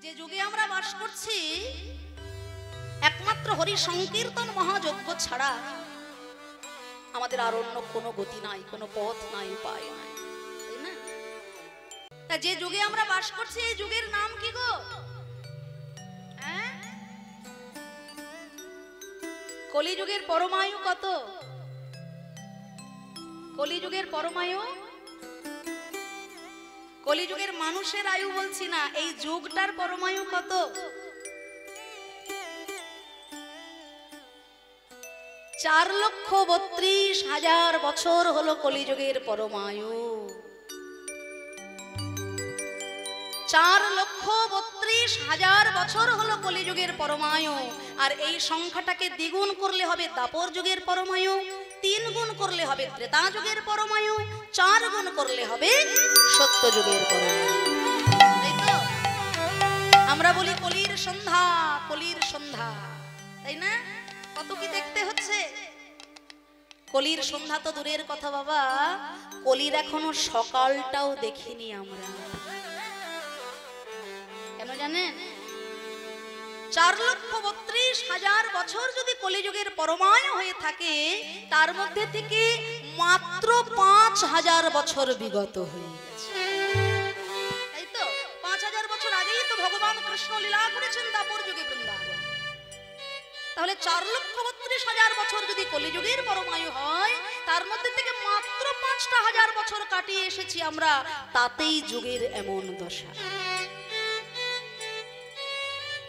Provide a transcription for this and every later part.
যে যুগে আমরা বাস করছি একমাত্র হরি সংকীর্তন মহাযজ্ঞ ছাড়া আমাদের আর অন্য কোনো গতি নাই, কোনো পথ নাই, উপায় নাই, তাই না? তা যে যুগে আমরা বাস করছি এই যুগের নাম কি গো? কলিযুগের পরমায়ু কত? কলিযুগের পরমায়ু, কলিযুগের মানুষের আয়ু বলছি না, এই যুগটার পরমায়ু কত? 4,32,000 বছর হলো কলিযুগের পরমায়ু। 4,32,000 বছর হলো কলিযুগের পরমায়ু। আর এই সংখ্যাটাকে দ্বিগুণ করলে হবে দাপর যুগের পরমায়ু, 3 গুণ করলে হবে ত্রেতা যুগের পরমায়ু, 4 গুণ করলে হবে সত্য যুগের পরমায়ু। তাই তো আমরা বলি কলির সন্ধ্যা, কলির সন্ধ্যা, তাই না? কত কি দেখতে হচ্ছে। কলির সন্ধ্যা তো দূরের কথা বাবা, কলির এখনো সকালটাও দেখিনি আমরা। কেন জানেন? 4,32,000 বছর যদি কলিযুগের পরমায়ু হয়ে থাকে, তার মধ্যে থেকে মাত্র 5,000 বছর বিগত হয়ে গেছে। তাই তো 5,000 বছর আগেই তো ভগবান কৃষ্ণ লীলা করেছেন দাপর যুগে বৃন্দাবন। তাহলে 4,32,000 বছর যদি কলিযুগের পরমায়ু হয়, তার মধ্যে থেকে মাত্র 5,000 বছর কাটিয়ে এসেছি আমরা, তাতেই যুগের এমন দশা।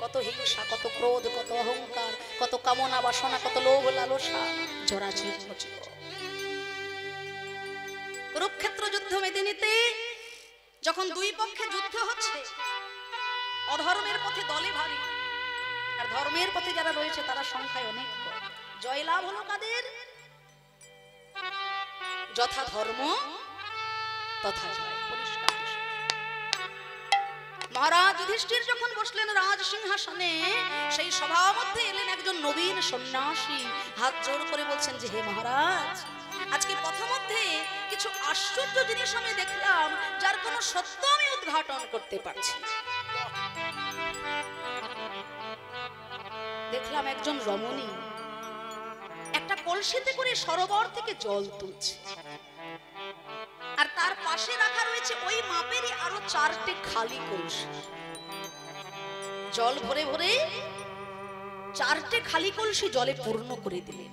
কত হিংসা, কত ক্রোধ, কত অহংকার, কত কামনা বাসনা, কত লোভ লালসা জরাজীর্ণ ছিল। কুরুক্ষেত্র যুদ্ধ মেদিনীতে যখন দুই পক্ষে যুদ্ধ হচ্ছে, অধর্মের পথে দলে ভারী আর ধর্মের পথে যারা রয়েছে তারা সংখ্যায় অনেক কম। জয়লাভ হলো কাদের? যথা ধর্ম তথা জয়। পরিষ্কার। মহারাজ যুধিষ্ঠির যখন বসলেন রাজ সিংহাসনে, সেই সভার মধ্যে এলেন একজন নবীন সন্ন্যাসী, হাত জোড় করে বলছেন যে হে মহারাজ, আজকে পথমধ্যে কিছু আশ্চর্য জিনিস আমি দেখলাম, যার কোনো সত্য আমি উদ্ঘাটন করতে পারছি। দেখলাম একজন রমণী একটা কলসিতে করে সরোবর থেকে জল তুলছে, আর তার পাশে রাখা রয়েছে ওই মাপেরই আরো 4টে খালি কলসি। জল ভরে ভরে 4টে খালি কলসি জলে পূর্ণ করে দিলেন।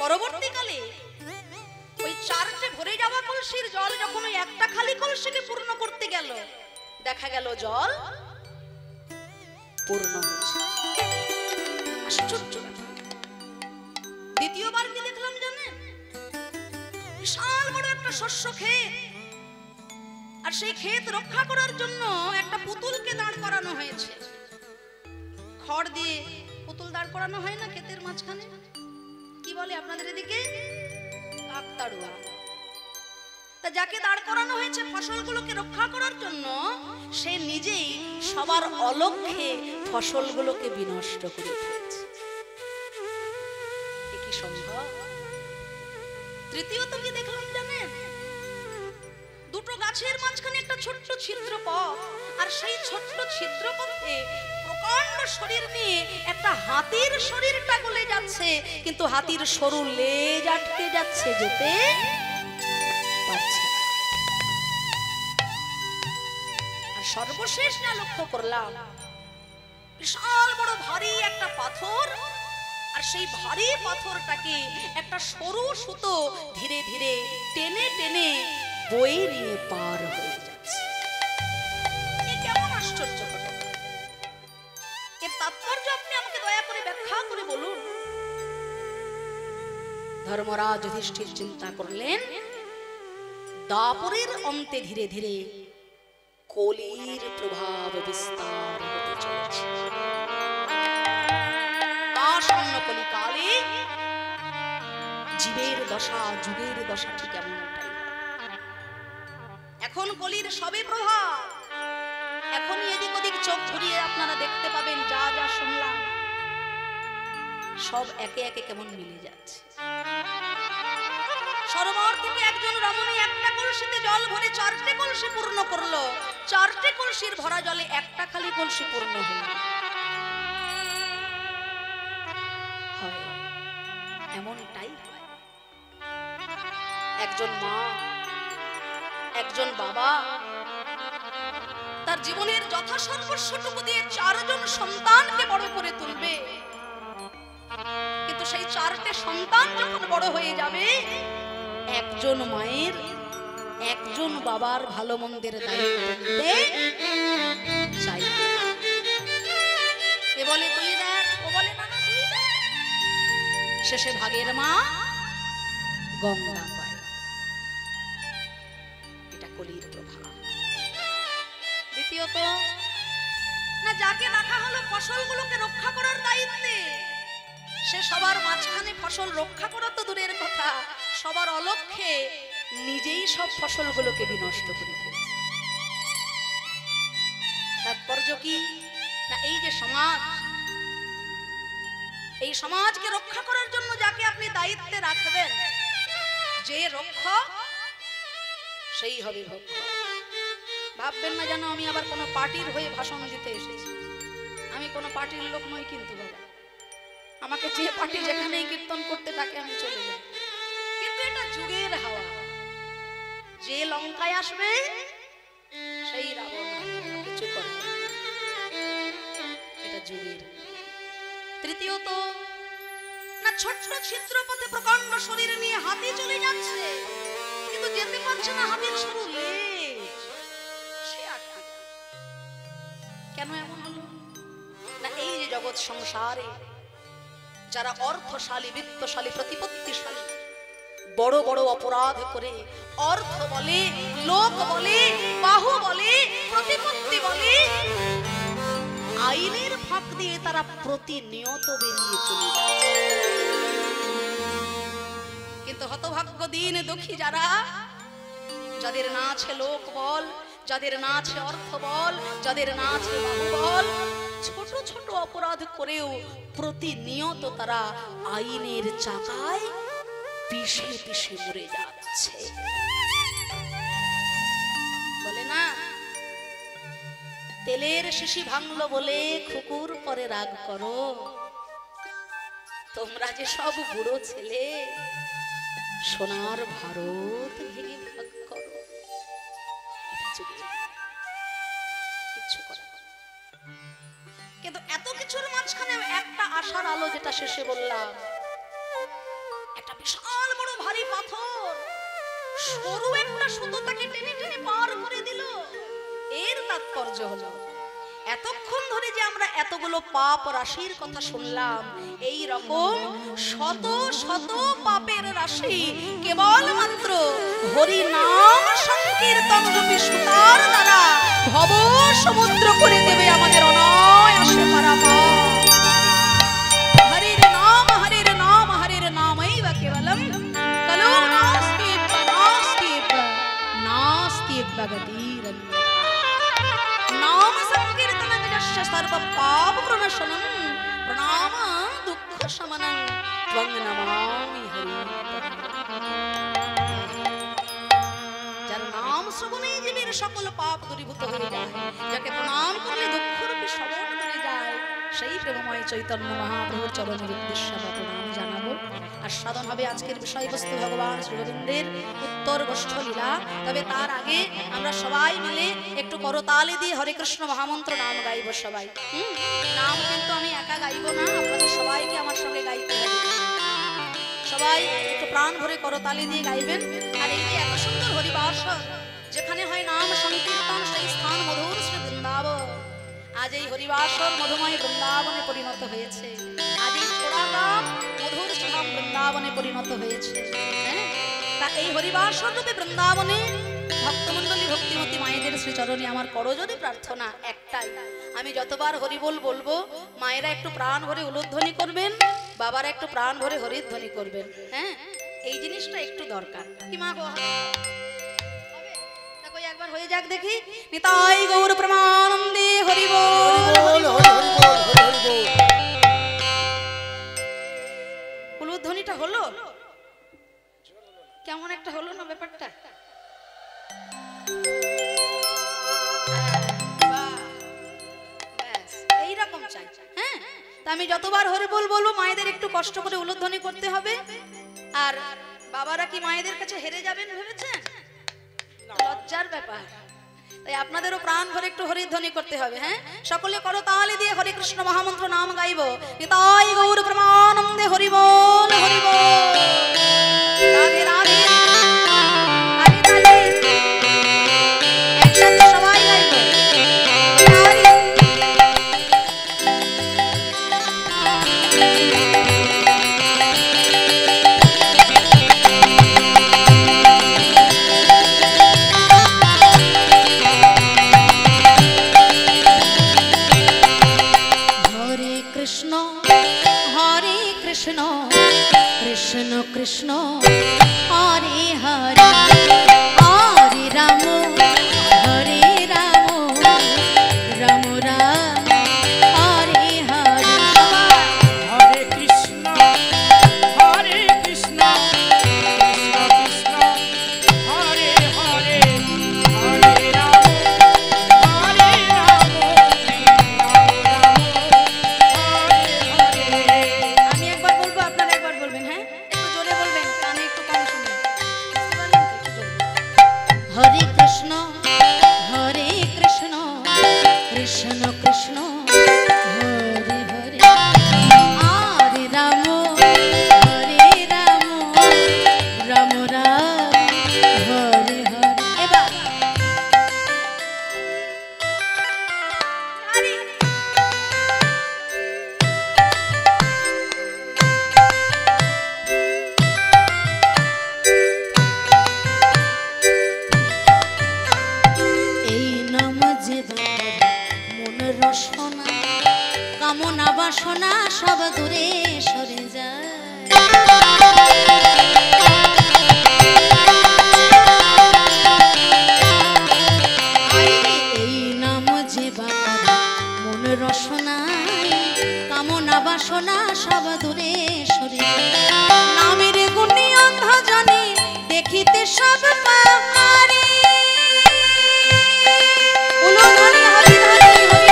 পরবর্তীকালে ওই 4টে ভরে যাওয়া কলসির জল যখন ওই একটা খালি কলসিকে পূর্ণ করতে গেল, দেখা গেল জল পূর্ণ হচ্ছে। আশ্চর্য। দ্বিতীয়বার কি দেখলাম জানেন? বিশাল বড় একটা শস্য ক্ষেত, আর সেই ক্ষেত রক্ষা করার জন্য একটা পুতুলকে দাঁড় করানো হয়েছে। খড় দিয়ে পুতুল দাঁড় করানো হয় না ক্ষেতের মাঝখানে? কি বলে আপনাদের এদিকে? কাকতাড়ুয়া। তা যাকে দাঁড় করানো হয়েছে ফসলগুলোকে রক্ষা করার জন্য, সে নিজেই সবার অলক্ষ্যে ফসলগুলোকে বিনষ্ট করে ফেলেছে। এ কি সম্ভব? তৃতীয়ত কি দেখলাম জানেন? দুটো গাছের মাঝখানে একটা ছোট্ট ছিদ্র পথ, আর সেই ছোট্ট ছিদ্র পথে প্রকাণ্ড শরীর নিয়ে একটা হাতির শরীরটা গলে যাচ্ছে, কিন্তু হাতির সরু লেজ আটকে যাচ্ছে, যেতে পারছে। আর সর্বশেষ না লক্ষ্য করলাম, বিশাল বড় ভারী একটা পাথর, আর সেই ভারী পাথরটাকে একটা সরু সুতো ধীরে ধীরে টেনে টেনে বয়ে নিয়ে পার হয়ে যাচ্ছে। এ কেমন আশ্চর্য ঘটনা! এর তাৎপর্য আপনি আমাকে দয়া করে ব্যাখ্যা করে বলুন। ধর্মরাজ যুধিষ্ঠির চিন্তা করলেন, দাপরের অন্তে ধীরে ধীরে কলির প্রভাব বিস্তার হতে চলেছে। আসন্ন কলিকালে জীবের দশা, যুগের দশা ঠিক এমনটাই। এখন কলির সবে প্রভাব, এখনই এদিক ওদিক চোখ ঘুরিয়ে আপনারা দেখতে পাবেন যা যা শুনলাম সব একে একে কেমন মিলে যাচ্ছে। সরোবর থেকে একজন রমণী একটা কলসিতে জল ভরে 4টে কলসি পূর্ণ করলো। 4টে কলসির ভরা জলে একটা খালি কলসি পূর্ণ হলো। এমনটাই হয়। একজন মা, একজন বাবা তার জীবনের যথাসর্বস্বটুকু দিয়ে 4 জন সন্তানকে বড় করে তুলবে, কিন্তু সেই 4টে সন্তান যখন বড় হয়ে যাবে, একজন মায়ের একজন বাবার ভালো মন্দের দায়িত্ব নিতে চাইবে। এ বলে তুই দেখ, ও বলে না না তুই দেখ। শেষে ভাগের মা গঙ্গা পায়। এটা কলির প্রভাব। দ্বিতীয়ত, না যাকে রাখা হলো ফসলগুলোকে রক্ষা করার দায়িত্বে, সে সবার মাঝখানে ফসল রক্ষা করা তো দূরের কথা, সবার অলক্ষ্যে নিজেই সব ফসলগুলোকে বিনষ্ট করে ফেলছে। তাৎপর্য কি? না এই যে সমাজ, এই সমাজকে রক্ষা করার জন্য যাকে আপনি দায়িত্বে রাখবেন, যে রক্ষক সেই হবে ভক্ষক। ভাববেন না যেন আমি আবার কোনো পার্টির হয়ে ভাষণ দিতে এসেছি। আমি কোনো পার্টির লোক নই, কিন্তু বাবা আমাকে যে পার্টি যেখানেই কীর্তন করতে ডাকে আমি চলে যাই। কিন্তু এটা যুগের হাওয়া। যে লঙ্কায় আসবে সেই রাবণ কিছু করে, এটা যুগের। তৃতীয়ত, না ছোট্ট ছিদ্রপথে প্রকাণ্ড শরীর নিয়ে হাতি চলে যাচ্ছে, কিন্তু যেতে পারছে না, হাতির সরু লেজ, সে আটকে। কেন এমন হলো? না এই যে জগৎ সংসারে যারা অর্থশালী, বিত্তশালী, প্রতিপত্তিশালী, বড় বড় অপরাধ করে অর্থ বলে, লোক বলে, বাহু বলে, প্রতিপত্তি বলে, আইনের ফাঁক দিয়ে তারা প্রতিনিয়ত বেরিয়ে চলে যাচ্ছে। কিন্তু হতভাগ্য দিন দুঃখী যারা, যাদের না আছে লোক বল, যাদের না আছে অর্থ বল, যাদের না আছে বাহু বল, ছোট ছোট অপরাধ করেও প্রতিনিয়ত তারা আইনের চাকায় পিষে পিষে মরে যাচ্ছে। বলে না, তেলের শিশি ভাঙলো বলে কুকুর পরে রাগ করো, তোমরা যে সব বুড়ো ছেলে সোনার ভারত ভেঙে ভাগ করো। কিচ্ছু করে, কিন্তু এত কিছুর মাঝখানে একটা আশার আলো, যেটা শেষে বললাম, একটা বিশাল বড় ভারী পাথর সরু একটা সুতো তাকে টেনে টেনে পার করে দিল। এর তাৎপর্য হলো, এতক্ষণ ধরে যে আমরা এতগুলো পাপ রাশির কথা শুনলাম, এই রকম শত শত পাপের রাশি কেবলমাত্র হরি নাম সংকীর্তন রূপী সুতার দ্বারা ভব সমুদ্র করে দেবে আমাদের অনায়াসে পারাপার। হরির নাম হরির নাম হরির নামৈব কেবলম কলো নাস্তি নাস্তি নাস্তি ভগতির নাম সংকীর্তন যস্য সর্ব পাপ প্রণশনম প্রণাম দুঃখ শমনম ত্বং নমামি হরি। যার নাম শ্রবণে জীবের সকল পাপ দূরীভূত হয়ে যায়, যাকে প্রণাম করলে দুঃখরূপী শমন হয়ে যায়, সেই প্রেমময় চৈতন্য মহাপ্রভুর চরণের উদ্দেশ্যে আমরা প্রণাম জানাবো। আর সাধন হবে আজকের বিষয়বস্তু ভগবান শ্রী গোবিন্দের উত্তর গোষ্ঠ লীলা। তবে তার আগে আমরা সবাই মিলে একটু করতালি দিয়ে হরে কৃষ্ণ মহামন্ত্র নাম গাইব সবাই। নাম কিন্তু আমি একা গাইব না, আপনাদের সবাইকে আমার সঙ্গে গাইতে হবে। সবাই একটু প্রাণ ভরে করতালি দিয়ে গাইবেন। আর এই যে এত সুন্দর হরিবাসর, যেখানে হয় নাম সংকীর্তন, সেই স্থান মধুর শ্রী বৃন্দাবন। আজ এই হরিবাসর মধুময় বৃন্দাবনে পরিণত হয়েছে। আজ এই ছোড়াগ্রাম মধুর শ্রীধাম বৃন্দাবনে পরিণত হয়েছে। হ্যাঁ, তা এই হরিবাসর রূপে বৃন্দাবনে ভক্তমণ্ডলী ভক্তিমতী মায়েদের শ্রীচরণে আমার করজোড়ে প্রার্থনা একটাই, আমি যতবার হরিবোল বলবো মায়েরা একটু প্রাণ ভরে উলুধ্বনি করবেন, বাবারা একটু প্রাণ ভরে হরিধ্বনি করবেন। হ্যাঁ, এই জিনিসটা একটু দরকার। কি মা গো, একবার হয়ে যাক দেখি। নিতাই গৌর প্রেমানন্দে হরি বল। উলুধ্বনিটা হলো কেমন একটা তা আমি যতবার হরি বল বলবো মায়েদের একটু কষ্ট করে উলুধ্বনি করতে হবে। আর বাবারা কি মায়েদের কাছে হেরে যাবেন ভেবেছেন? লজ্জার ব্যাপার। তাই আপনাদেরও প্রাণ ভরে একটু হরিধ্বনি করতে হবে। হ্যাঁ, সকলে করো তালি দিয়ে হরে কৃষ্ণ মহামন্ত্র নাম গাইব। নিতাই গৌর প্রেমানন্দে হরি বল হরি বল। রাধে রাধে। তালি তালি একসাথে সবাই গাইব। कृष्ण कृष्ण हरे हरे हरे राम हरे राम राम राम हरे हरे हरे कृष्ण कृष्ण कृष्ण हरे हरे हरे राम राम राम हरे हरे। আমি একবার বলবো, আপনারা একবার বলবেন। হ্যাঁ, একটু জোরে বলবেন, কানে একটু কম শুনবেন। বুঝতে পারলেন তো? একটু জোরে। हरे कृष्ण कृष्ण कृष्ण हरे हरे हरे राम राम राम हरे हरे। এবার আরে এই নাম যে মন রসনা কামনা বাসনা সব দূরে সরে যায়। এই নাম যে বাবা মন রসনা কামনা বাসনা সব দূরে সরে যায়। নামের গুণী অন্ধ জানে দেখিতে সব পাহাড়ে উলুধ্বনি হরিধ্বনি হরি বল।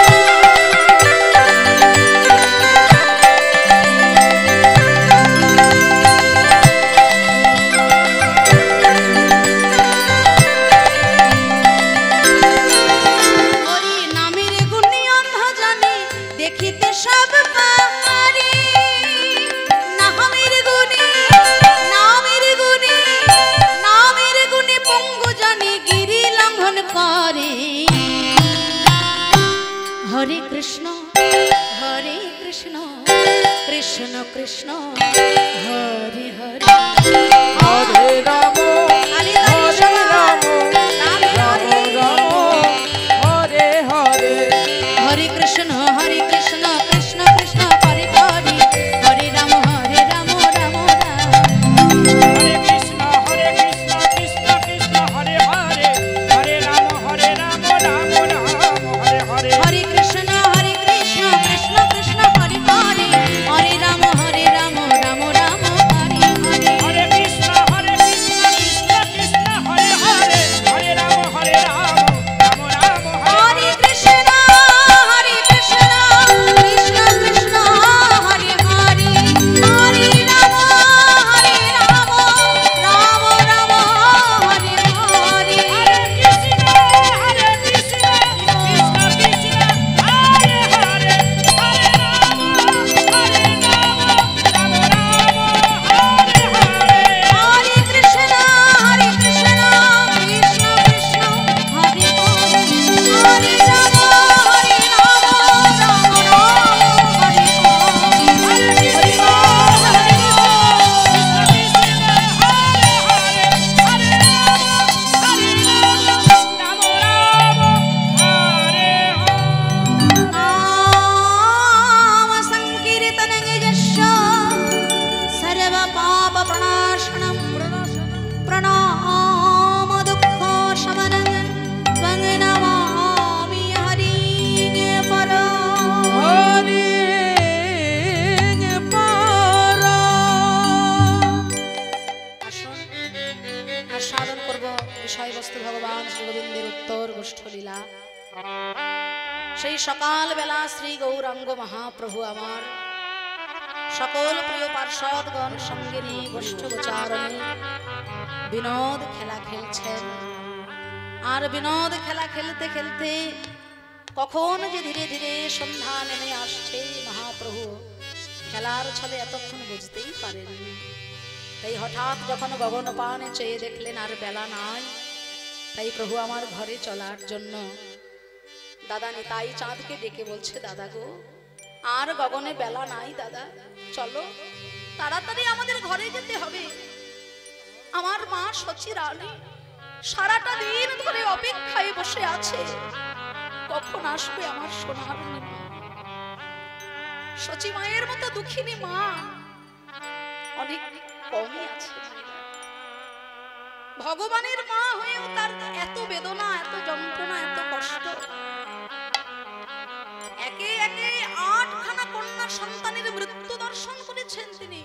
হরি নামের গুণী অন্ধ জানে দেখিতে সব পাহাড়ে। নামের গুণী পঙ্গু জানে গিরি লঙ্ঘন করে। হরে কৃষ্ণ কৃষ্ণ কৃষ্ণ হরে হরে हरे राम তালি তালি সবাই। রাধে রাধে। हरे हरे हरे कृष्ण कृष्ण कृष्ण हरे हरे हरे राम राम राम। हरे कृष्ण कृष्ण कृष्ण हरे हरे हरे राम राम राम हरे हरे। हरे कृष्ण कृष्ण कृष्ण हरे हरे हरे राम राम राम हरे हरे। हरे कृष्ण कृष्ण कृष्ण हरे हरे हरे राम राम राम राम हरे हरे कृष्ण সকালবেলা শ্রী গৌরাঙ্গ মহাপ্রভু আমার সকল প্রিয় পার্ষদগণ সঙ্গে নিয়ে গোষ্ঠগোচারণে বিনোদ খেলা খেলছেন। আর বিনোদ খেলা খেলতে খেলতে কখন যে ধীরে ধীরে সন্ধ্যা নেমে আসছে মহাপ্রভু খেলার ছলে এতক্ষণ বুঝতেই পারেননি। তাই হঠাৎ যখন গগন পানে চেয়ে দেখলেন আর বেলা নাই, তাই প্রভু আমার ঘরে চলার জন্য দাদা নিতাই চাঁদকে ডেকে বলছে, দাদা গো আর গগনে বেলা নাই, দাদা চলো তাড়াতাড়ি আমাদের ঘরে যেতে হবে। আমার মা সচি রানী সারাটা দিন ধরে অপেক্ষায় বসে আছে, কখন আসবে আমার সোনার নিমা। সচি মায়ের মতো দুঃখিনী মা অনেক কমই আছে। ভগবানের মা হয়েও তার এত বেদনা, এত যন্ত্রণা, এত কষ্ট। একে একে 8খানা কন্যা সন্তানের মৃত্যু দর্শন করেছেন তিনি।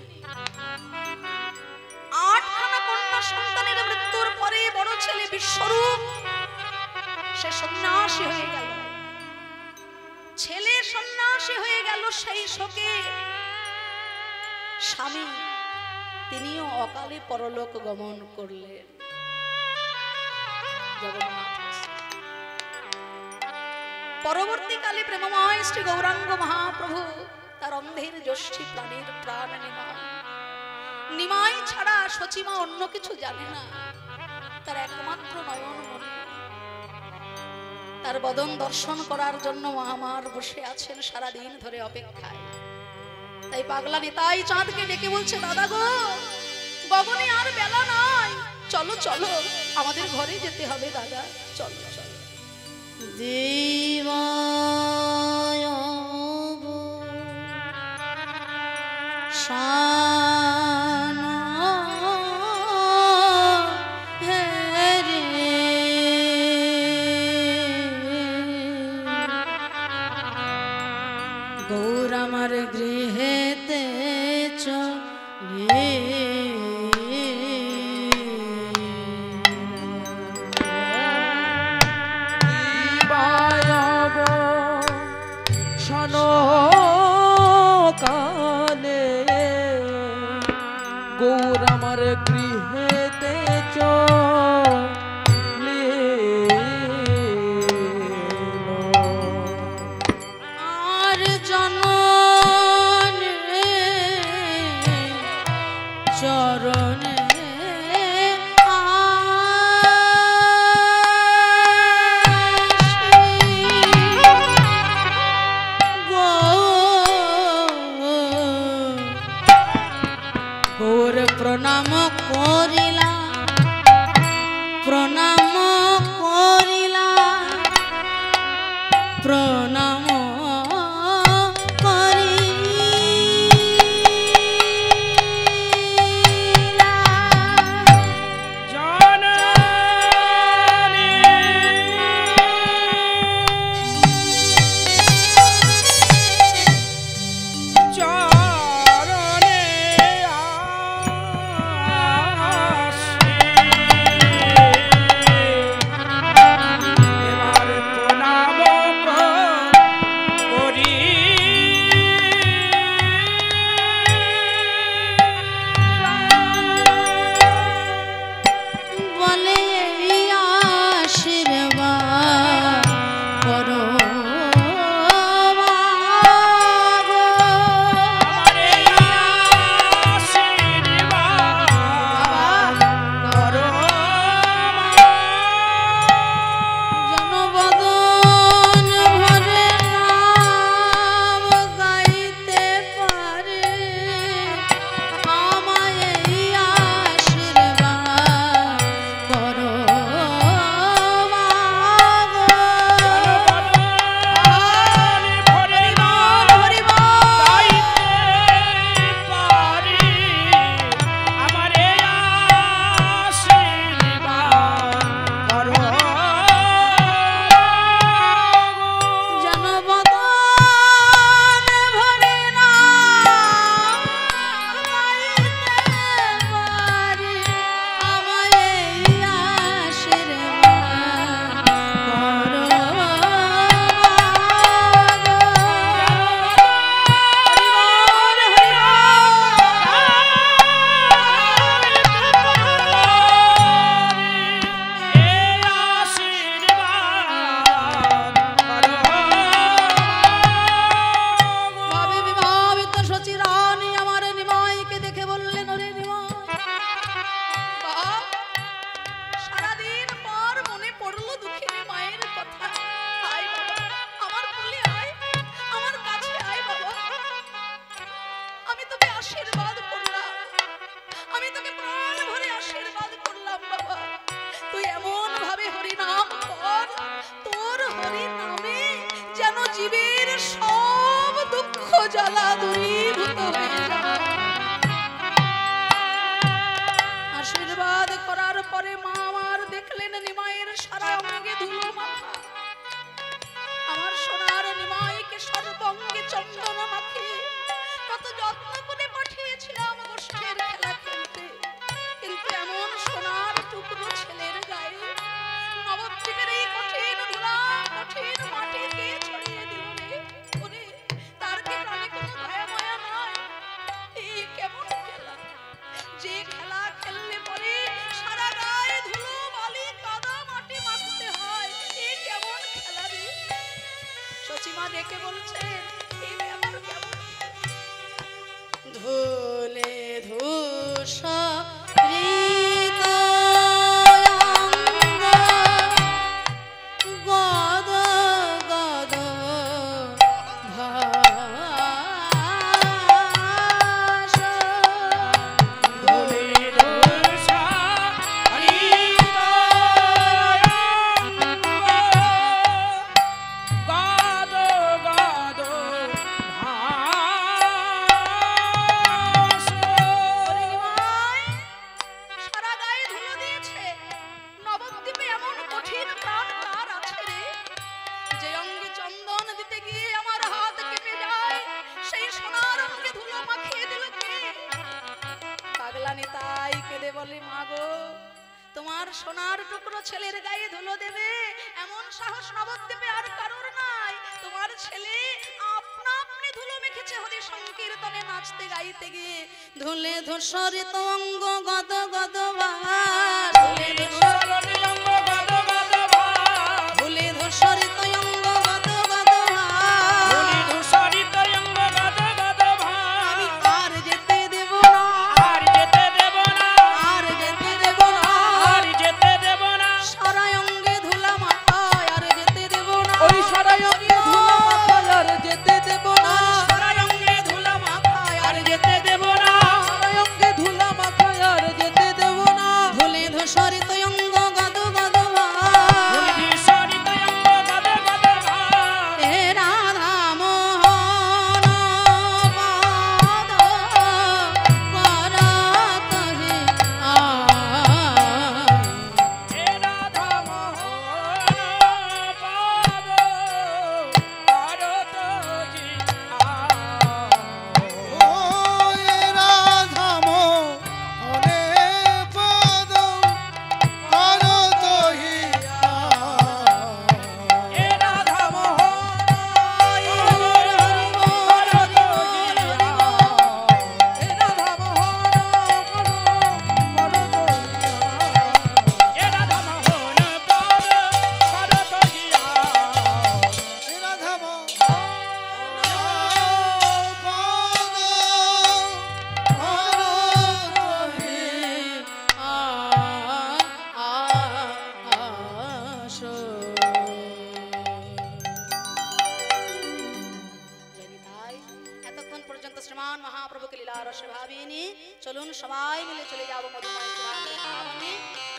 8খানা কন্যা সন্তানের মৃত্যুর পরে বড় ছেলে বিশ্বরূপ সে সন্ন্যাসী হয়ে গেল। ছেলে সন্ন্যাসী হয়ে গেল, সেই শোকে স্বামী তিনিও অকালে পরলোক গমন করলেন। জগন্নাথ পরবর্তীকালে প্রেমময় শ্রী গৌরাঙ্গ মহাপ্রভু তার অন্ধের জ্যোষ্ঠী প্রাণের প্রাণ নিমাই, নিমাই ছাড়া সচিমা অন্য কিছু জানে না। তার একমাত্র নয়ন মনে, তার বদন দর্শন করার জন্য আমার বসে আছেন সারাদিন ধরে অপেক্ষায়। তাই পাগলা নিতাই চাঁদকে ডেকে বলছে, দাদা গো গগনে আর বেলা নাই, চলো চলো আমাদের ঘরে যেতে হবে দাদা, চলো চলো। দেবায় শান হে রে গৌর আমার গৃহেতে চলে কানে গৌর আমার গৃহেতে চলে আর জননে চরণে প্রণাম করিলা, প্রণাম করিলা, প্রণাম করিলা। জননী চরণে এবার প্রণাম জীবের সব দুঃখ জ্বালা দূরীভূত হয়ে যায়। আশীর্বাদ করার পরে মা আমার দেখলেন নিমাইয়ের সারা অঙ্গে ধুলো মাখা। আমার সোনার নিমাইকে সর্বঙ্গে চন্দন মাখিয়ে কত যত্ন করে পাঠিয়েছিলাম গোষ্ঠীর খেলা খেলতে, কিন্তু এমন সোনার টুকরো ছেলের গায়ে নবদ্বীপের এই কঠিন ধুলা কঠিন মাটি কে ছড়িয়ে দিল রে? ওরে, তার কি প্রাণে কোনো দয়া মায়া নাই? এই কেমন খেলা, যে খেলা খেললে পরে সারা গায়ে ধুলো বালি কাদা মাটি মাখতে হয়, এই কেমন খেলা রে? সচিমা ডেকে বলছে, এই ব্যাপার কেমন? ধুলে ধূসরিত অঙ্গ গদ গদ ভাস। ধুলি ধূসা হরিত গাদ গাদ ভাস। ওরে নিমাই, সারা গায়ে ধুলো দিয়েছে। নবদ্বীপে এমন কঠিন প্রাণ কার আছে রে? যে অঙ্গে চন্দন দিতে গিয়ে আমার হাত কেঁপে যায়, সেই সোনার অঙ্গে ধুলো মাখিয়ে দিল কে? পাগলানি তাই কেঁদে বলে, মা গো, তোমার সোনার টুকরো ছেলের গায়ে ধুলো দেবে এমন সাহস নবদ্বীপে আর কারোর নাই। তোমার ছেলে আপনা আপনি ধুলো মেখেছে হরি সংকীর্তনে নাচতে গাইতে গিয়ে। ধুলে ধূসরিত অঙ্গ গদ গদ ভাস। ধুলে ধূসরিত অঙ্গ গদ গদ ভাস। ধুলে ধূসরিত অঙ্গ গদ গদ ভাস। ধুলি ধূসরিত অঙ্গ গদ গদ ভাস। আমি আর যেতে দেব না, আর যেতে দেব না, আর যেতে দেব না। আর যেতে দেব না। সারা অঙ্গে ধুলা মাথায় আর যেতে দেব না। ওই সারা অঙ্গে ধুলা মাথায় আর যেতে দেব না। সারা অঙ্গে ধুলা মাথায় আর যেতে দেব না। সারা অঙ্গে ধুলা মাথায় আর যেতে দেব না। ধুলে ধূসরিত অঙ্গ গদ গদ ধুলি ভাস। ধূসরিত অঙ্গ গদ গদ ভাস। হে রাধা মোহন পাদ করত হে হে রাধা মোহন পাদ করত হি ও এ রাধা মোহনে পদ করত হিয়া। হে রাধা মোহন এ রাধা হে রাধা মোহন পাদ করত হিয়া। এ রাধা মোহন পদ করত এতক্ষণ পর্যন্ত শ্রীমান মহাপ্রভুকে লীলা রসে ভাবিনি। চলুন সবাই মিলে চলে যাবো মধুময় বৃন্দাবনে।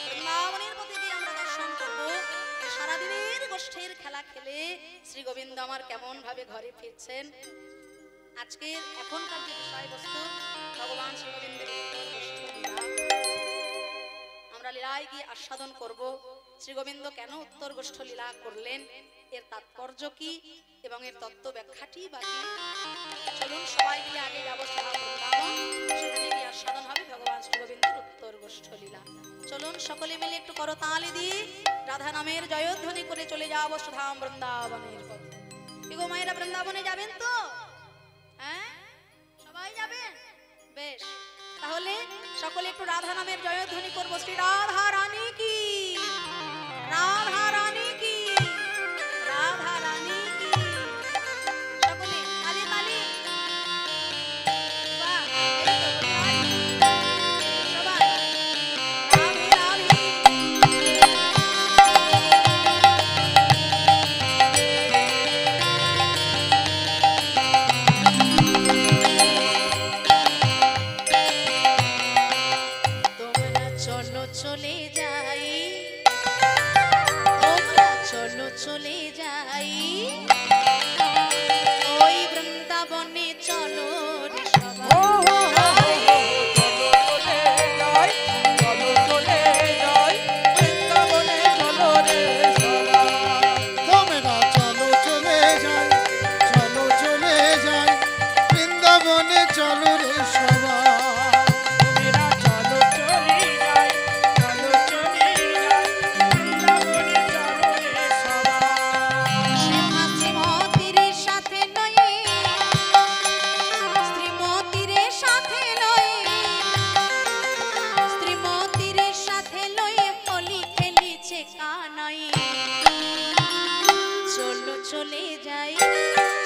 বৃন্দাবনের পথে গিয়ে আমরা দর্শন করবো যে সারাদিনের গোষ্ঠীর খেলা খেলে শ্রী গোবিন্দ আমার কেমন ভাবে ঘরে ফিরছেন। আজকের এখনকার যে বিষয়বস্তু ভগবান শ্রী গোবিন্দের উত্তর গোষ্ঠ লীলা। আমরা লীলায় গিয়ে আস্বাদন করব শ্রী গোবিন্দ কেন উত্তর গোষ্ঠ লীলা করলেন, এর তাৎপর্য কি এবং এর তত্ত্ব ব্যাখ্যাটি বা কি। চলুন সবাই মিলে আগে যাবো বৃন্দাবন, সেখানে গিয়ে আস্বাদন হবে ভগবান শ্রী গোবিন্দের উত্তর গোষ্ঠ লীলা। চলুন সকলে মিলে একটু করতালি দিয়ে রাধা নামের জয়ধ্বনি করে চলে যাবো সুধাম বৃন্দাবনের পথে। এগো মায়েরা বৃন্দাবনে যাবেন তো? হ্যাঁ, সবাই যাবেন? বেশ, তাহলে সকলে একটু রাধা নামের জয়ধ্বনি করবো। শ্রী রাধা রানী কি, রাধা রানী কি, রাধা রানী কি। সকলে তালি তালি। বাহ, এই তো বোধহয়। সবাই রাধে রাধে। তোমরা চলো চলে যাই, তোমরা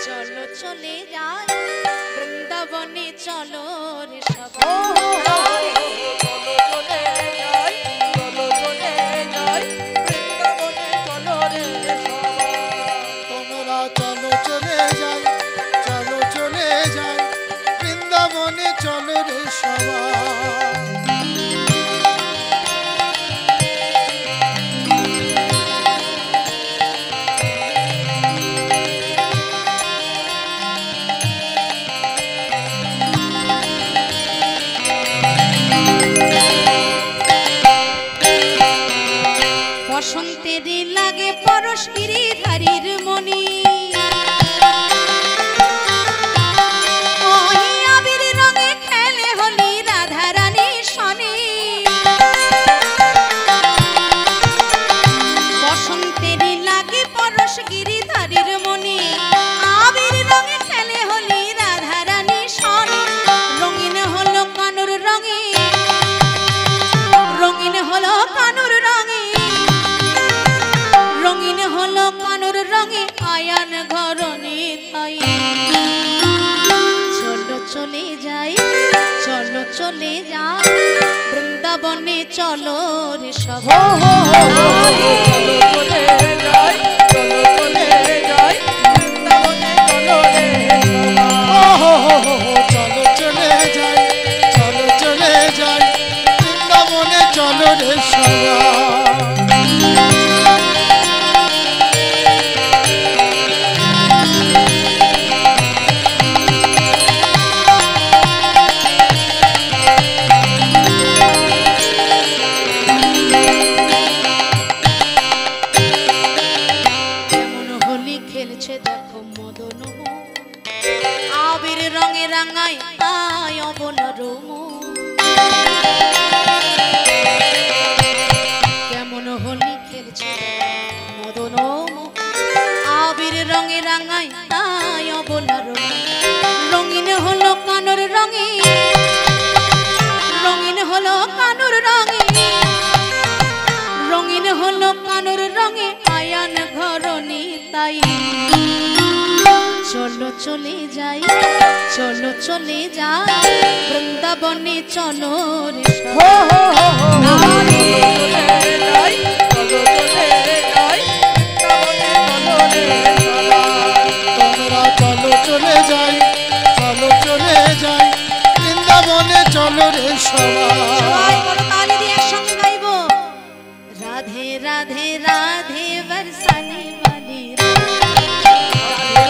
চলো চলে যাই বৃন্দাবনে চলো রে সবাই তোমরা চলো চলে যাই, চলো চলে যাই, বৃন্দাবনে চলো রে সবাই। বসন্তেরই লাগে পরশ গিরিধারীর মনি ওই আবির রঙে খেলে হলি রাধা রানী শনি বসন্তেরই লাগে পরশ গিরিধারীর মনি আবির রঙে খেলে হলি রাধা রানী শনি রঙিন হলো কানুর রঙে রঙিন হলো কানুর রঙে রঙিন হলো কানুর রঙে আয়ান ঘরণে তাই চলো চলে যাই চলো চলে যাই বৃন্দাবনে চলো রে সবাই চলো চলে যাই, চলো চলে যাই, বৃন্দাবনে চলো রে সবাই। কেমন হোলি খেলছে দেখো মদন আবির রঙে রাঙায় আয় অবলার কেমন হোলি খেলছে মদন আবির রঙে রাঙায় আয় অবলার রঙিন হলো কানুর রঙে রঙিন হলো কানুর রঙে রঙিন হলো কানুর রঙে আয়ান ঘরণী তাই চলো চলে যাই চলো চলে যাই বৃন্দাবনে চলো রে তোমরা চলো চলে যাই, চলো চলে যাই, বৃন্দাবনে চলো রে সবাই। সবাই বলো তালি দিয়ে একসঙ্গে গাইবো রাধে রাধে রাধে বরসানে वाली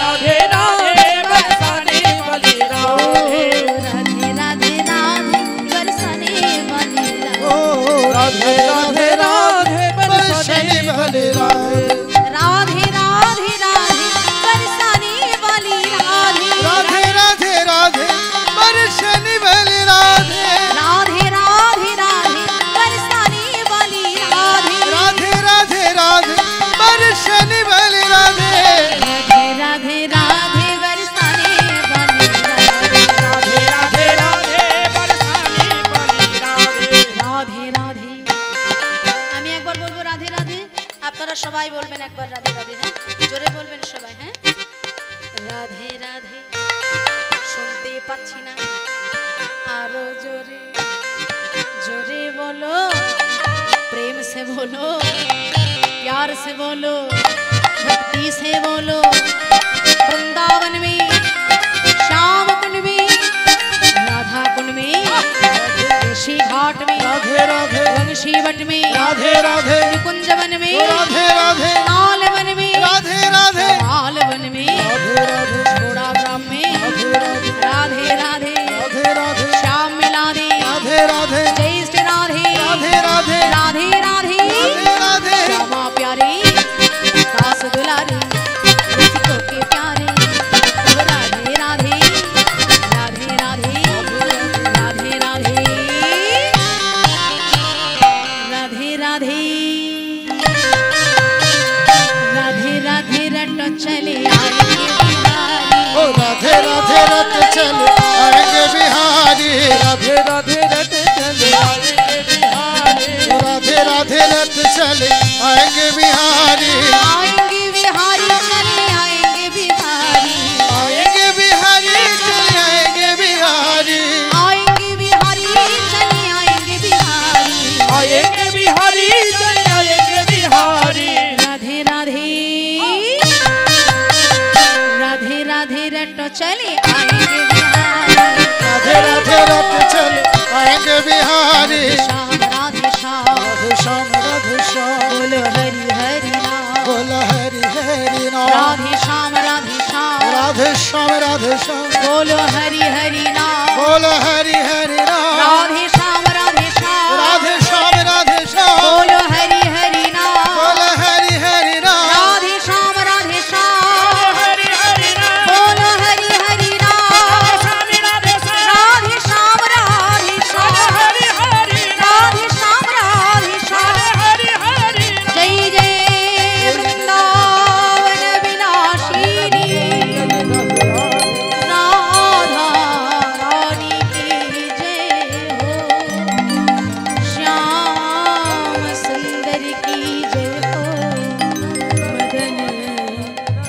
राधे राधे बरसाने वाली राधे राधे राधे राधे बरसाने वाली ओ राधे राधे राधे बरसने वाले राधे, राधे राधे राधे बरसाने वाली राधे राधे राधे राधे बरसने वाले राधे, राधे राधे राधे बरसाने वाली राधे राधे राधे राधे बरसने वाले राधे, राधे राधे राधे बरसाने वाली राधे राधे राधे बरसाने वाली राधे राधे राधे আমি একবার বলবো রাধে রাধে আপনারা সবাই বলবেন একবার রাধে রাধে হ্যাঁ জোরে বলবেন সবাই হ্যাঁ রাধে রাধে শুনতে পাচ্ছি না আরো জোরে জোরে बोलो प्रेम से बोलो प्यार से बोलो भक्ति से बोलो वृंदावन में श्याम कुंड में राधा कुंड में ऋषि घाट में राधे राधे वंशी वट में राधे राधे कुंजवन में राधे राधे नालवन में राधे राधे मालवन में राधे राधे छोड़ा ग्राम में राधे राधे राधे राधे श्याम मिला दे राधे राधे जय श्री राधे राधे राधे राधे राधे राधे राधे श्यामा प्यारे दास दुलारे रसिकों के प्यारे राधे राधे राधे राधे राधे राधे राधे राधे राधे राधे रट चले आएंगे बिहारी ओ राधे राधे रट चले आएंगे बिहारी, राधे राधे रट चले आएंगे बिहारी ओ राधे राधे रट चले आएंगे बिहारी, आएंगे बिहारी चले आएंगे बिहारी राधे रट चले आएंगे बिहारी राधे राधे रट चले आएंगे बिहारी श्याम राधे श्याम राधे श्याम राधे श्याम बोलो हरि हरि नाम बोल हरि हरि नाम राधे श्याम राधे श्याम राधे श्याम राधे श्याम बोलो हरि हरि नाम बोल हरि हरि नाम राधे श्याम राधे श्याम राधे श्याम राधे श्याम बोलो हरि हरि नाम बोल हरि हरि नाम राधे श्याम राधे श्याम हरि हरि नाम बोलो हरि हरि नाम स्वामी राधे श्याम राधे श्याम राधे श्याम हरि हरि राधे श्याम राधे श्याम हरि हरि जय जय वृंदावन विनाशिनी राधा रानी की जय हो श्याम सुंदर की जय हो मदन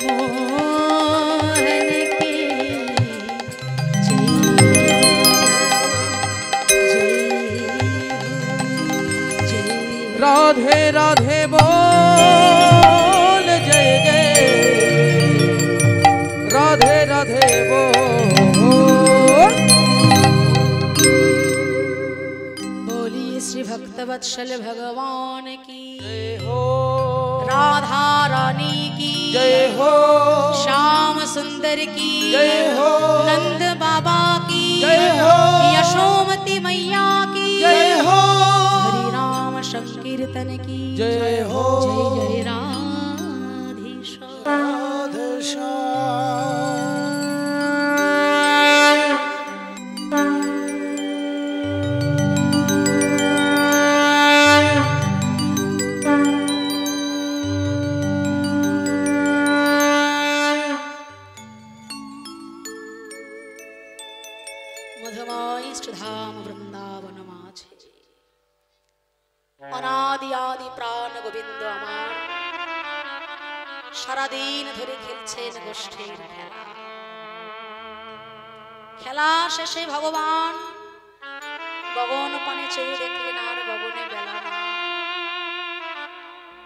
मोहन की जय राधे राधे बोल जय जय राधे राधे बोल बोलिए श्री भक्तवत्सल भगवान की जय हो राधा रानी की जय हो श्याम सुंदर की जय हो नंद बाबा की जय हो यशोमती मैया की जय हो हरि राम संकीर्तन की जय हो जय जय राधेश्वर राधे श्याम মধুময় ধাম বৃন্দাবন মাঝে অনাদি আদি প্রাণ গোবিন্দ আমার সারাদিন ধরে খেলছেন গোষ্ঠীর খেলা। খেলা শেষে ভগবান গগন পানে চেয়ে দেখলেন আর গগনে বেলা না।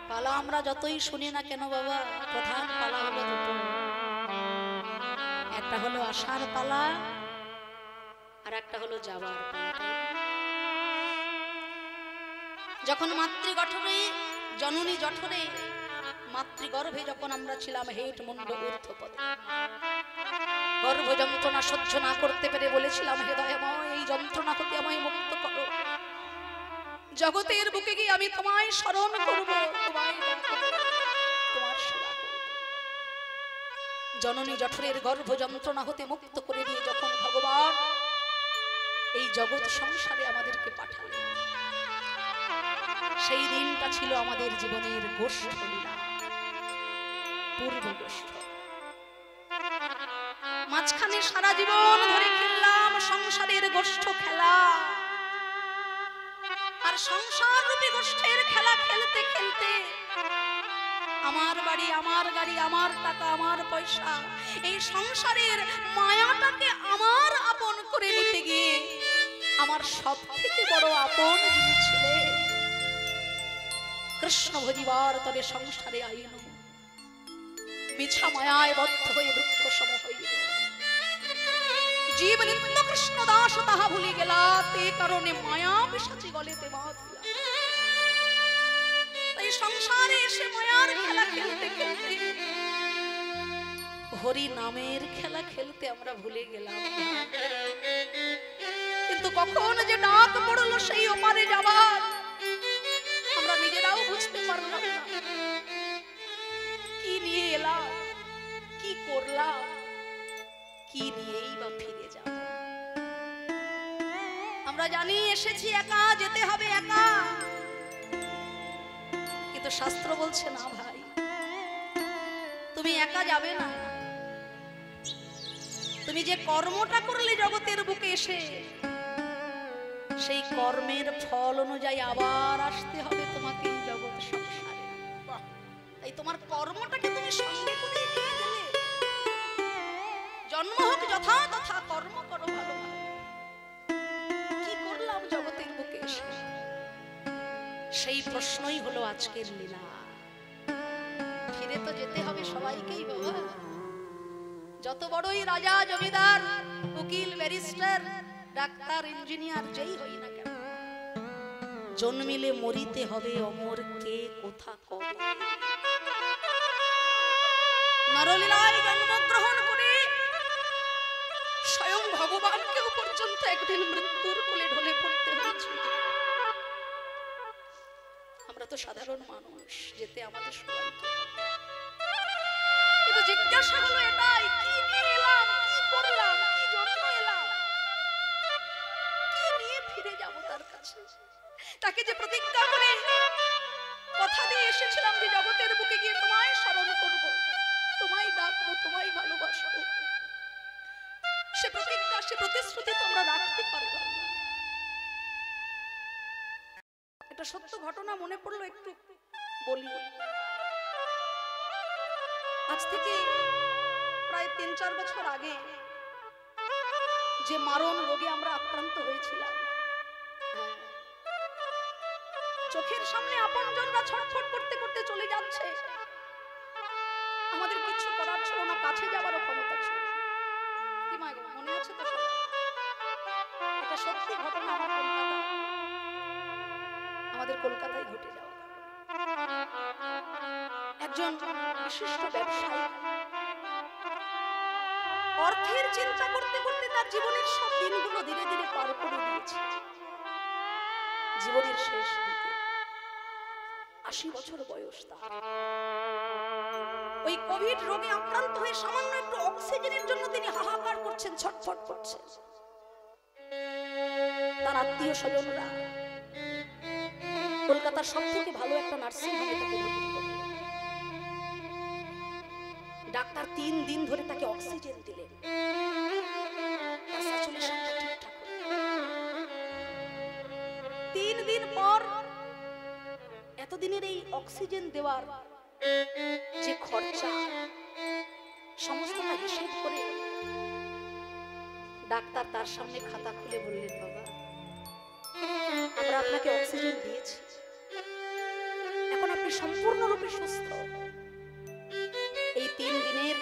পালা আমরা যতই শুনি না কেন বাবা, প্রধান পালা হলো দুটো, একটা হলো আসার পালা আর একটা হলো যাবার পালা। যখন মাতৃগঠনে জননী জঠরে মাতৃগর্ভে যখন আমরা ছিলাম হেট মুন্ড ঊর্ধ্বপদে, গর্ভ যন্ত্রণা সহ্য না করতে পেরে বলেছিলাম হে দয়াময় এই যন্ত্রণা হতে আমায় মুক্ত করো, জগতের বুকে গিয়ে আমি তোমায় স্মরণ করব, তোমায় ডাকবো, তোমার সেবা করব। জননী জঠরের গর্ভ যন্ত্রণা হতে মুক্ত করে দিয়ে যখন ভগবান এই জগৎ সংসারে আমাদেরকে পাঠালেন, সেই দিনটা ছিল আমাদের জীবনের গোষ্ঠ লীলা, পূর্ব গোষ্ঠ। মাঝখানে সারা জীবন ধরে খেললাম সংসারের গোষ্ঠ খেলা, আর সংসার রূপী গোষ্ঠের খেলা খেলতে খেলতে আমার বাড়ি, আমার গাড়ি, আমার টাকা, আমার পয়সা, এই সংসারের মায়াটাকে আমার আপন করে নিতে গিয়ে আমার সব থেকে বড় আপন যিনি ছিলেন কৃষ্ণ ভজিবার তবে সংসারে আইন মিছা মায়ায় বদ্ধ হয়ে বৃক্ষ সম হইল। জীব নিত্য কৃষ্ণ দাস তাহা ভুলি গেলা, তে কারণে মায়া পিশাচি গলেতে মাত দিলা। তাই সংসারে এসে মায়ার খেলা খেলতে খেলতে হরি নামের খেলা খেলতে আমরা ভুলে গেলাম। কিন্তু কখন যে ডাক পড়লো সেই ওপারে যাবার আমরা নিজেরাও বুঝতে পারলাম না। কি নিয়ে এলাম, কি করলাম, কি নিয়েই বা ফিরে যাব। আমরা জানি এসেছি একা, যেতে হবে একা, কিন্তু শাস্ত্র বলছে না ভাই, তুমি একা যাবে না। তুমি যে কর্মটা করলে জগতের বুকে এসে, সেই কর্মের ফল অনুযায়ী আবার আসতে হবে তোমাকে এই জগৎ সংসারে। তাই তোমার কর্মটাকে তুমি সঙ্গে করে নিয়ে গেলে, জন্ম হোক যথা তথা, কর্ম করো ভালোভাবে। কি করলাম জগতের বুকে এসে, সেই প্রশ্নই হলো আজকের লীলা। ফিরে তো যেতে হবে সবাইকেই বাবা, যত বড়ই রাজা, জমিদার, উকিল, ব্যারিস্টার, ডাক্তার, ইঞ্জিনিয়ার যেই হই না কেন, জন্মিলে মরিতে হবে অমর, কে কোথা কবে। নরলীলায় জন্মগ্রহণ করে স্বয়ং ভগবানকেও পর্যন্ত একদিন মৃত্যুর কোলে ঢলে পড়তে হয়েছে। আমরা তো সাধারণ মানুষ, যেতে আমাদের সবাই, কিন্তু জিজ্ঞাসা হলো এটাই, কি নিয়ে এলাম, কি করলাম, কি জন্য এলাম, কি নিয়ে ফিরে যাব তার কাছে। তাকে যে প্রতিজ্ঞা করে কথা দিয়ে এসেছিলাম যে জগতের বুকে গিয়ে তোমায় স্মরণ করব, তোমায় ডাকবো, তোমায় ভালোবাসবো, সে প্রতিজ্ঞা, সে প্রতিশ্রুতি তোমরা রাখতে পারলাম না। একটা সত্য ঘটনা মনে পড়লো, একটু বলি। আজ থেকে প্রায় ৩-৪ বছর আগে যে মারণ রোগে আমরা আক্রান্ত হয়েছিলাম, চোখের সামনে আপনজনরা ছটফট করতে করতে চলে যাচ্ছে, আমাদের কিছু করার ছিল না, কাছে যাওয়ারও ক্ষমতা ছিল না। কি মা, মনে আছে তো? এটা সত্যি ঘটনা, আমাদের কলকাতায় ঘটে যাওয়া। একজন বিশিষ্ট ব্যবসায়ী অর্থের চিন্তা করতে করতে তার জীবনের সব দিনগুলো ধীরে ধীরে পার করে দিয়েছে। জীবনের শেষ দিকে ৮০ বছর বয়স তার। ওই কোভিড রোগে আক্রান্ত হয়ে সামান্য একটু অক্সিজেনের জন্য তিনি হাহাকার করছেন, ছটফট করছেন। তার আত্মীয় স্বজনরা কলকাতার সব থেকে ভালো একটা নার্সিং হোমে তাকে ভর্তি করলেন। ডাক্তার ৩ দিন ধরে তাকে অক্সিজেন দিলেন, তার স্যাচুরেশনটা ঠিকঠাক হলো। ৩ দিন পর এতদিনের এই অক্সিজেন দেওয়ার যে খরচা, সমস্তটা হিসেব করে ডাক্তার তার সামনে খাতা খুলে বললেন, বাবা, আমরা আপনাকে অক্সিজেন দিয়েছি, এখন আপনি সম্পূর্ণরূপে সুস্থ। এই ৩ দিনের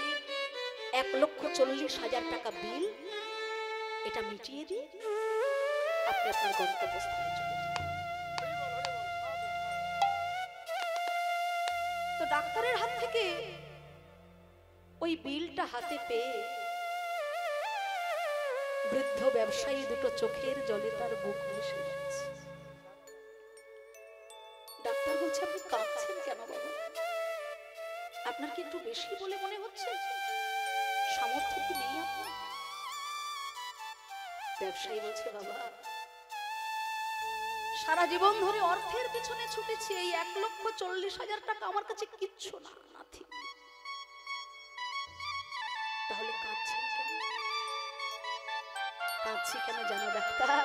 ১,৪০,০০০ টাকা বিল, এটা মিটিয়ে দিয়ে আপনি আপনার গন্তব্যস্থানে চলে যান। তো ডাক্তারের হাত থেকে ওই বিলটা হাতে পেয়ে বৃদ্ধ ব্যবসায়ী দুটো চোখের জলে তার বুক ভেসে যাচ্ছে। ডাক্তার বলছে, আপনি কাঁদছেন কেন বাবা? আপনার কি একটু বেশি বলে মনে হচ্ছে? সামর্থ্য কি নেই আপনার? ব্যবসায়ী বলছে, বাবা, সারা জীবন ধরে অর্থের পিছনে ছুটেছি, এই ১,৪০,০০০ টাকা আমার কাছে কিচ্ছু না, নাথিং। তাহলে কাঁদছেন কেন? কাঁদছি কেন জানো ডাক্তার?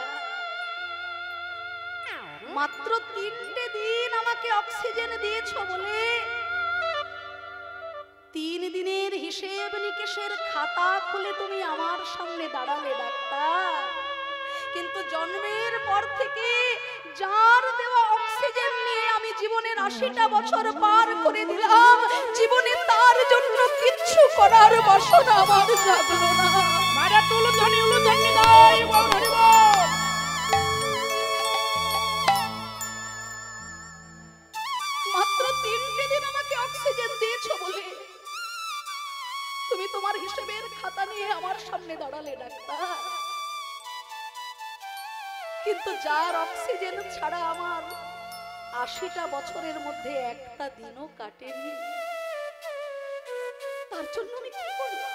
মাত্র ৩টে দিন আমাকে অক্সিজেন দিয়েছো বলে ৩ দিনের হিসেব নিকেশের খাতা খুলে তুমি আমার সামনে দাঁড়ালে ডাক্তার, কিন্তু জন্মের পর থেকে যার দেওয়া অক্সিজেন নিয়ে আমি জীবনের ৮০টা বছর পার করে দিলাম, জীবনে তার জন্য কিচ্ছু করার বাসনা আমার জাগলো না। মারা তুলো ধনি উলো ধনি গায় বল হরি বল। মাত্র ৩টে দিন আমাকে অক্সিজেন দিয়েছো বলে তুমি তোমার হিসেবের খাতা নিয়ে আমার সামনে দাঁড়ালে ডাক্তার, কিন্তু যার অক্সিজেন ছাড়া আমার ৮০টা বছরের মধ্যে একটা দিনও কাটেনি, তার জন্য আমি কি করলাম?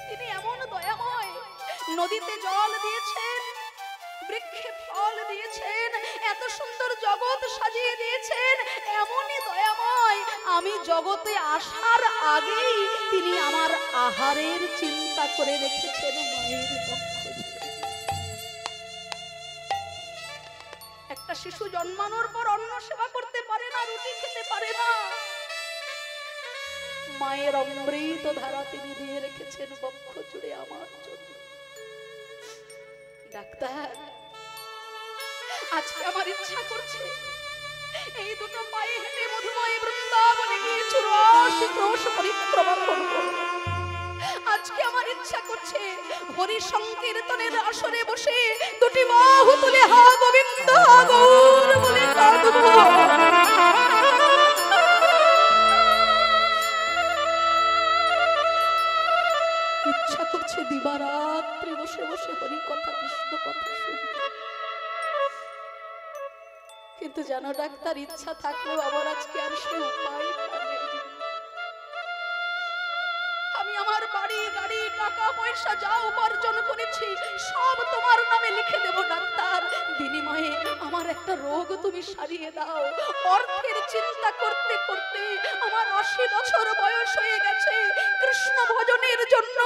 তিনি এমন দয়াময়, নদীতে জল দিয়েছেন, বৃক্ষে ফল দিয়েছেন, এত সুন্দর জগৎ সাজিয়ে দিয়েছেন, এমনই দয়াময়, আমি জগতে আসার আগেই তিনি আমার আহারের চিন্তা করে রেখেছেন মায়ের পক্ষ। একটা শিশু জন্মানোর পর অন্ন সেবা করতে পারে না, রুটি খেতে পারে না, মায়ের অমৃত ধারা তিনি দিয়ে রেখেছেন বক্ষ জুড়ে আমার জন্য। ডাক্তার, আজকে আমার ইচ্ছা করছে এই দুটো পায়ে হেঁটে মধুময় বৃন্দাবনে গিয়ে চুরস ক্রোশ পরিক্রমা করব, আজকে আমার ইচ্ছা করছে হরি সংকীর্তনের আসরে বসে দুটি বাহু তুলে হা গোবিন্দ হা গৌর বলে কাঁদবো। ইচ্ছা করছে দিবারাত্রি বসে বসে হরি কথা কৃষ্ণ কথা শুনতে। কিন্তু জানো ডাক্তার, ইচ্ছা থাকলেও আমার আজকে আর সে উপায় নেই। আমি আমার বাড়ি গাড়ি টাকা পয়সা যা উপার্জন করেছি সব তোমার নামে লিখে দেব ডাক্তার, বিনিময়ে আমার একটা রোগ তুমি সারিয়ে দাও। অর্থের চিন্তা করতে করতে আমার 80 বছর বয়স হয়ে গেছে। কৃষ্ণ ভজনের জন্য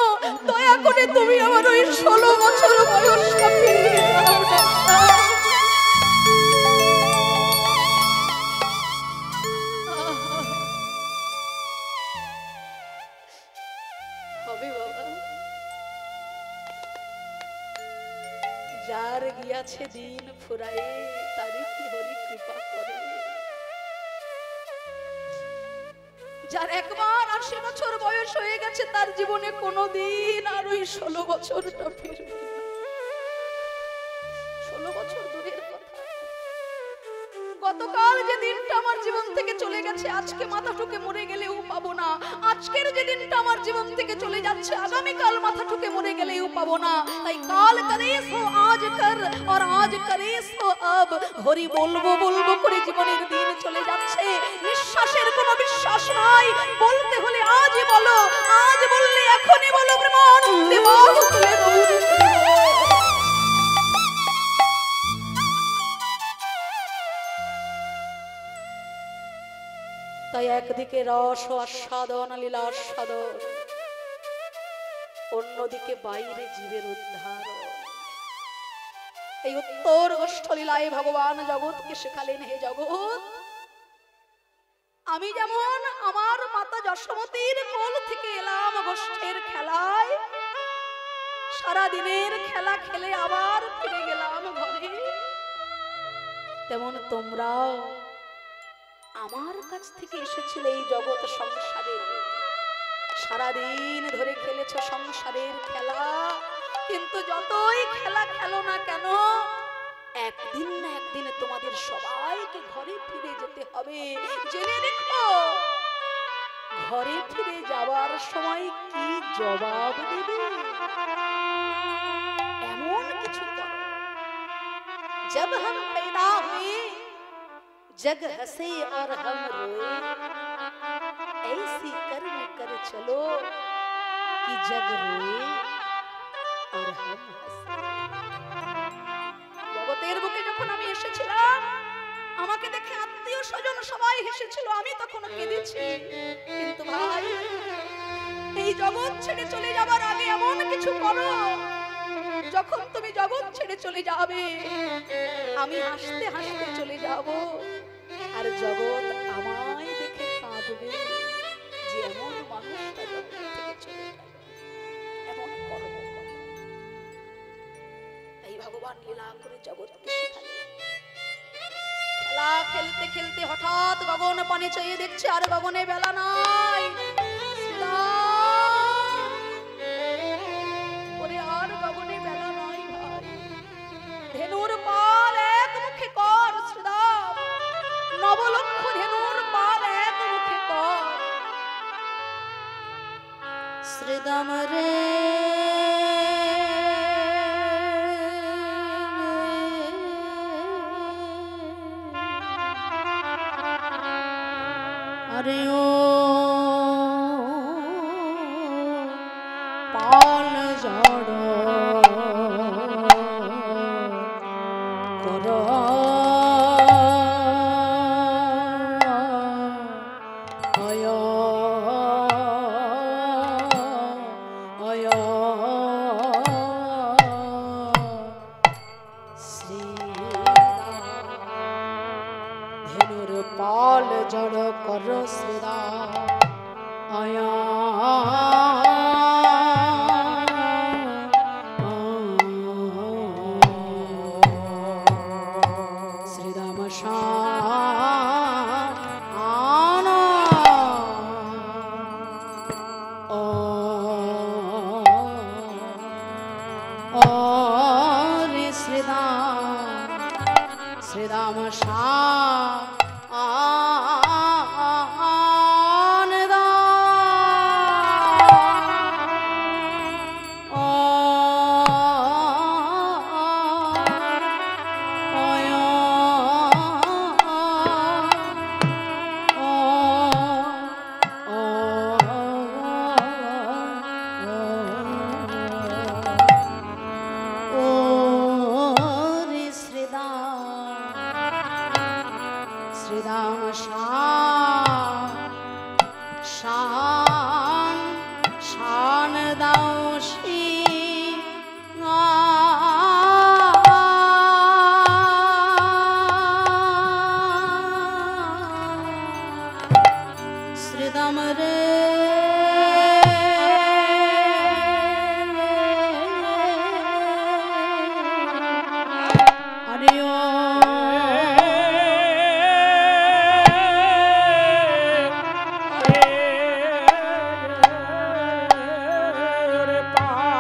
দয়া করে তুমি আমার ওই 16 বছর বয়সটা ফিরিয়ে দাও ডাক্তার। যার গিয়াছে দিন ফুরায়ে তারই কি হরি কৃপা করে। যার একবার 80 বছর বয়স হয়ে গেছে তার জীবনে কোনোদিন আর ওই 16 বছরটা ফিরবে না। 16 বছর দূরের কথা, গতকাল যে দিনটা আমার জীবন থেকে চলে গেছে আজকে মাথা ঠুকে মরে গেলেও পাবো না। আজকের যে দিনটা আমার জীবন থেকে চলে যাচ্ছে আগামীকাল মাথা ঠুকে মরে গেলেও পাবো না। তাই কাল করে সো আজ কর আর আজ করে সো আব, হরি বলবো বলবো করে জীবনের দিন চলে যাচ্ছে। নিঃশ্বাসের কোনো বিশ্বাস নাই, বলতে হলে আজই বলো, আজ বললে এখনই বলো, প্রেমানন্দে বাহু তুলে গৌরী তাই একদিকে রস ও আস্বাদন লীলা আস্বাদন, অন্যদিকে বাইরে জীবের উদ্ধার। এই উত্তর গোষ্ঠ লীলায় ভগবান জগৎকে শেখালেন, হে জগৎ, আমি যেমন আমার মাতা যশোমতীর কোল থেকে এলাম গোষ্ঠের খেলায়, সারা দিনের খেলা খেলে আবার ফিরে গেলাম ঘরে, তেমন তোমরাও আমার কাছ থেকে এসেছিলে এই জগৎ সংসারে। সারাদিন ধরে খেলেছ সংসারের খেলা, কিন্তু যতই খেলা খেলো না কেন একদিন না একদিন তোমাদের সবাইকে ঘরে ফিরে যেতে হবে। জেনে রেখো, ঘরে ফিরে যাওয়ার সময় কি জবাব দেবে এমন কিছু করো जब हम पैदा हुए जग हंसे और हम रोए, ऐसी कर्म कर चलो कि जग रोए और हम हंसे। জগতের বুকে যখন আমি এসেছিলাম আমাকে দেখে আত্মীয় স্বজন সবাই হেসেছিল, আমি তখন কেঁদেছি। কিন্তু ভাই, এই জগৎ ছেড়ে চলে যাবার আগে এমন কিছু করো যখন তুমি জগৎ ছেড়ে চলে যাবে আমি হাসতে হাসতে চলে যাব, আর জগৎ আমায় দেখে কাঁদবে যে এমন মানুষটা জগৎ থেকে চলে গেল, এমন কর্ম করো। তাই ভগবান লীলা করে জগৎকে শেখালেন। খেলা খেলতে খেলতে হঠাৎ গগন পানে চেয়ে দেখছে আর গগনে বেলা নাই। ওরে আর গগনে বেলা নাই ভাই, ধেনুর পাল এক মুখে কর শ্রীরাম, নবলক্ষ ধেনুর পাল এক মুখে কর। শ্রীদাম রে আরে ও পাল জড় কর অয় অয় ধেনুর পাল জড় কর শ্রীরাম অয় শ্রীরাম শান শ্রীরাম শান শান দাও শ্রী শ্রীরাম রে হরি রে পা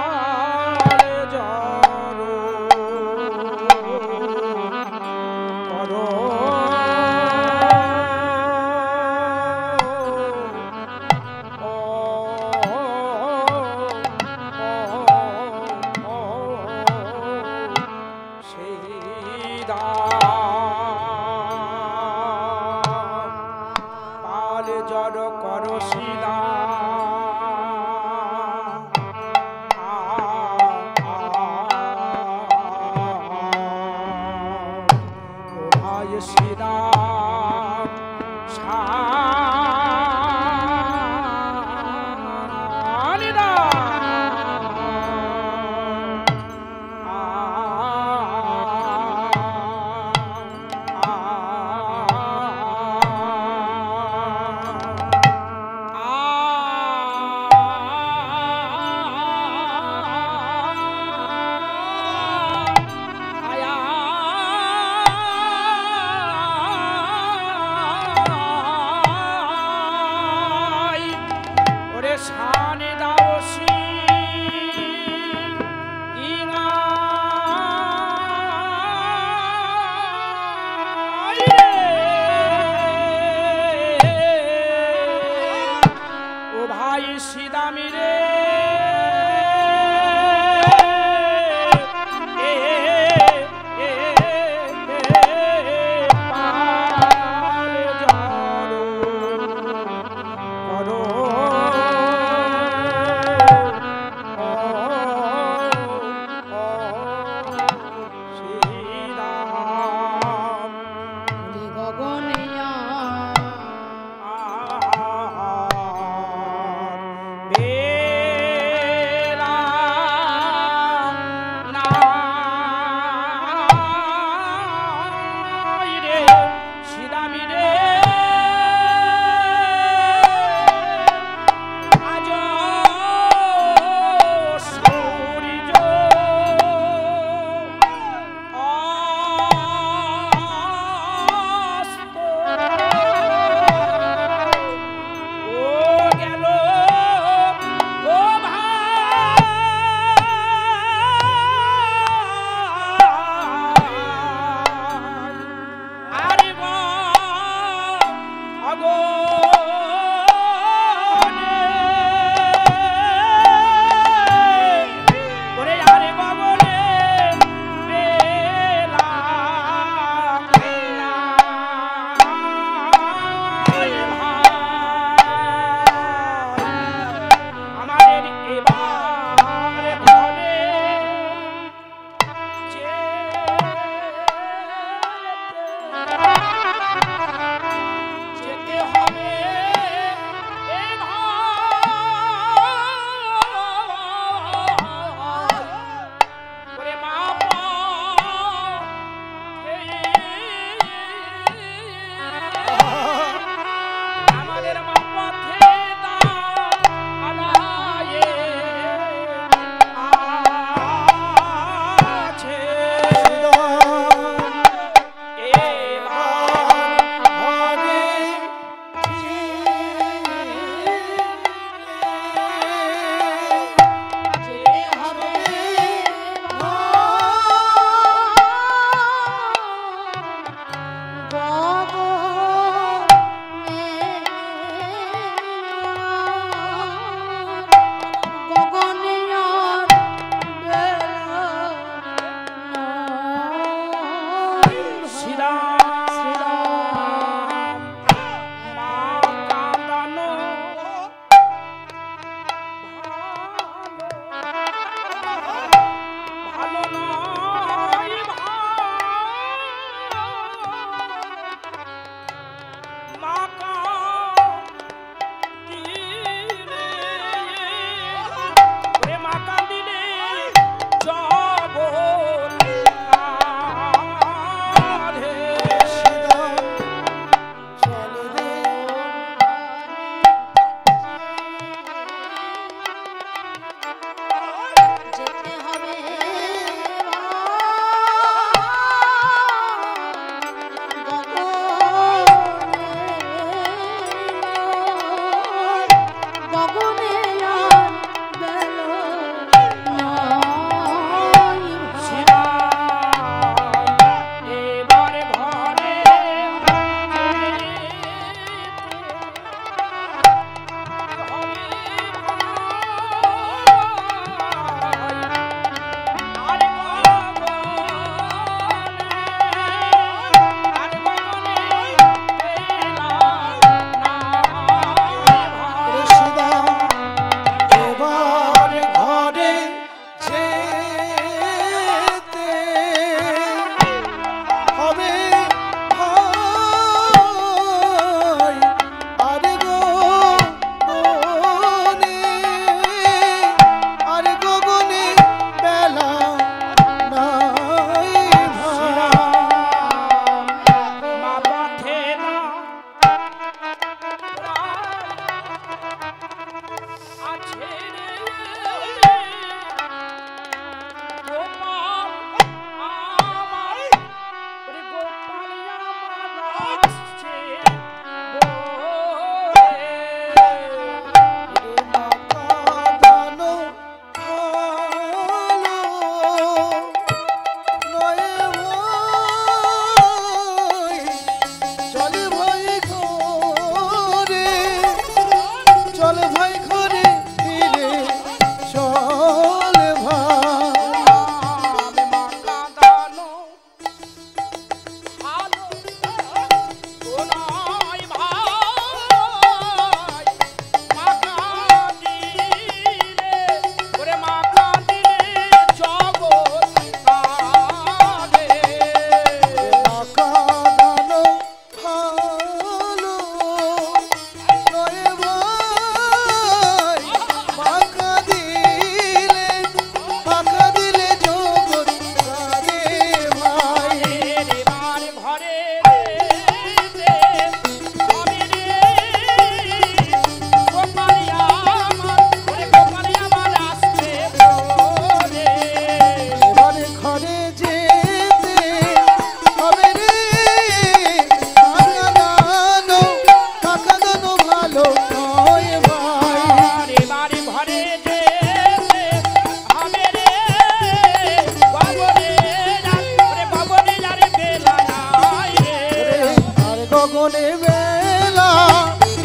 ভবনে বেলা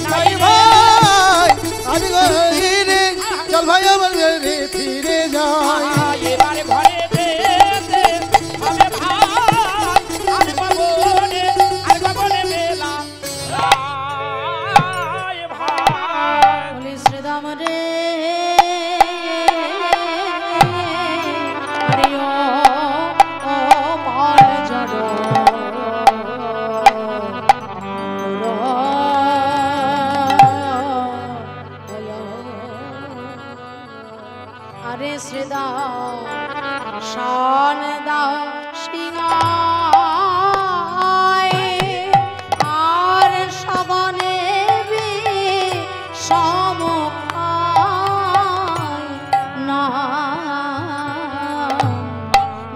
নাই ভাই আজ রে চল ভাই আমার রে ফিরে যাই এবারে ঘরে যেতে হবে ভাই, আর ভবনে মেলা নাই ভাই। বলি শ্রীদাম রে আরে ও পাল জড় আরে শ্রীদাম শান দা সিংহায় আর সবনে বি সমখায়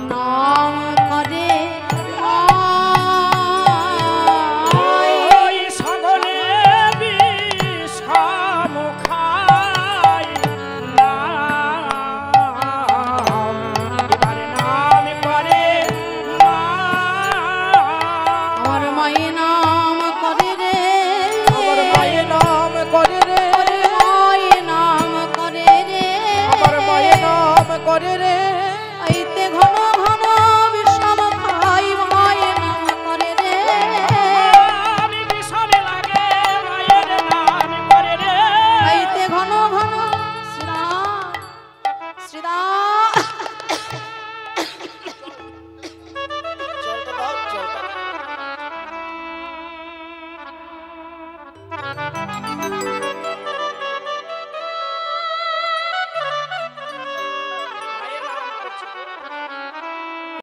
নাম করে ওই সকলে বিষম খায় নাম, এবারে নাম করে আমার মায়ের নাম করে রে আমার মায়ের নাম করে রে মায়ের নাম করে রে আমার মায়ের নাম করে রে আইতে ঘন ঘন বিষম খাই মায়ের নাম করে রে আমি বিষমে লাগে মায়ের নাম করে রে। আইতে ঘন ঘন শ্রীরাম শ্রীরাম জলটা দাও জলটা